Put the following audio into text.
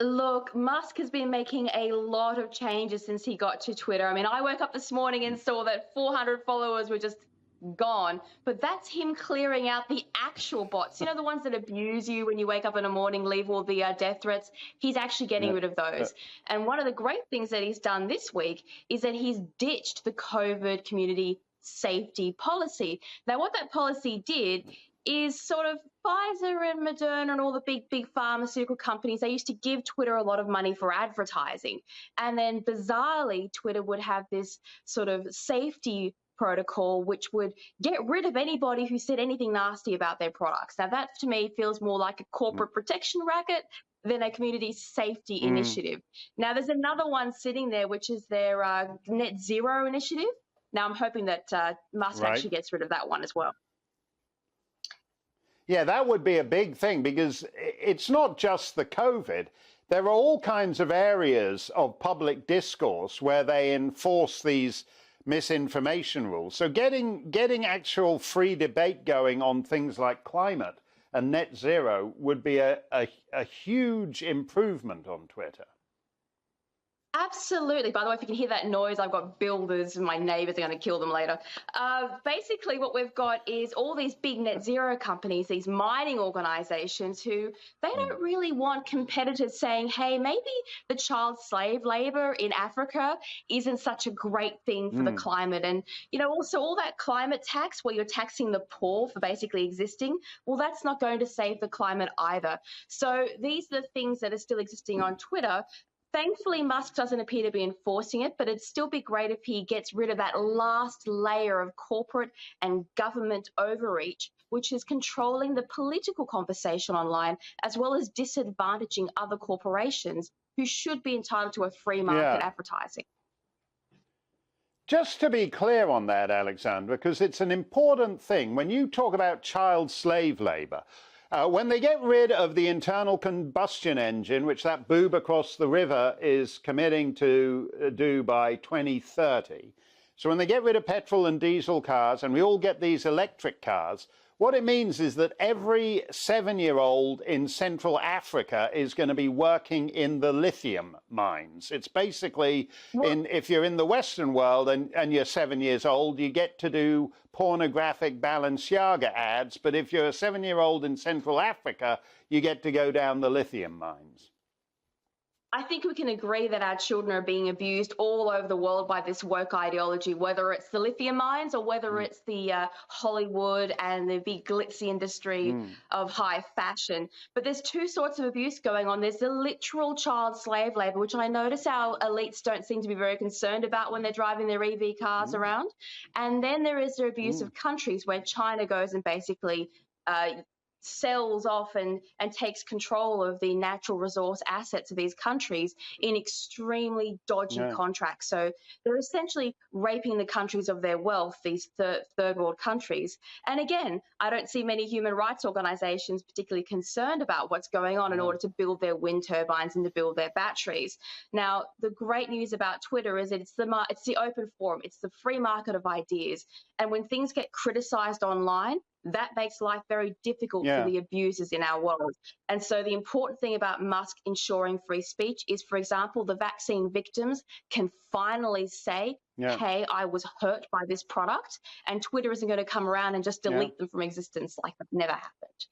Look, Musk has been making a lot of changes since he got to Twitter. I mean, I woke up this morning and saw that 400 followers were just gone, but that's him clearing out the actual bots. You know, the ones that abuse you when you wake up in the morning, leave all the death threats. He's actually getting rid of those. And one of the great things that he's done this week is that he's ditched the COVID community safety policy. Now, what that policy did is sort of Pfizer and Moderna and all the big pharmaceutical companies, they used to give Twitter a lot of money for advertising. And then bizarrely, Twitter would have this sort of safety protocol which would get rid of anybody who said anything nasty about their products. Now, that to me feels more like a corporate protection racket than a community safety initiative. Now, there's another one sitting there, which is their net zero initiative. Now, I'm hoping that Musk actually gets rid of that one as well. Yeah, that would be a big thing, because it's not just the COVID. There are all kinds of areas of public discourse where they enforce these misinformation rules. So getting actual free debate going on things like climate and net zero would be a huge improvement on Twitter. Absolutely. By the way, if you can hear that noise, I've got builders and my neighbours are going to kill them later. Basically, what we've got is all these big net zero companies, these mining organisations who they don't really want competitors saying, hey, maybe the child slave labour in Africa isn't such a great thing for the climate. And, you know, also all that climate tax where you're taxing the poor for basically existing, well, that's not going to save the climate either. So these are the things that are still existing on Twitter. Thankfully, Musk doesn't appear to be enforcing it, but it'd still be great if he gets rid of that last layer of corporate and government overreach, which is controlling the political conversation online, as well as disadvantaging other corporations who should be entitled to a free market advertising. Just to be clear on that, Alexandra, because it's an important thing, when you talk about child slave labor, when they get rid of the internal combustion engine, which that boob across the river is committing to do by 2030, so when they get rid of petrol and diesel cars and we all get these electric cars, what it means is that every 7-year-old in Central Africa is going to be working in the lithium mines. It's basically, if you're in the Western world and you're 7 years old, you get to do pornographic Balenciaga ads. But if you're a 7-year-old in Central Africa, you get to go down the lithium mines. I think we can agree that our children are being abused all over the world by this woke ideology, whether it's the lithium mines or whether it's the Hollywood and the big glitzy industry of high fashion. But there's two sorts of abuse going on. There's the literal child slave labor, which I notice our elites don't seem to be very concerned about when they're driving their EV cars around. And then there is the abuse of countries where China goes and basically sells off and takes control of the natural resource assets of these countries in extremely dodgy contracts. So they're essentially raping the countries of their wealth, these third world countries. And again, I don't see many human rights organizations particularly concerned about what's going on in order to build their wind turbines and to build their batteries. Now, the great news about Twitter is that it's the open forum, it's the free market of ideas. And when things get criticized online, that makes life very difficult for the abusers in our world. And so the important thing about Musk ensuring free speech is, for example, the vaccine victims can finally say, hey, I was hurt by this product, and Twitter isn't going to come around and just delete them from existence like that never happened.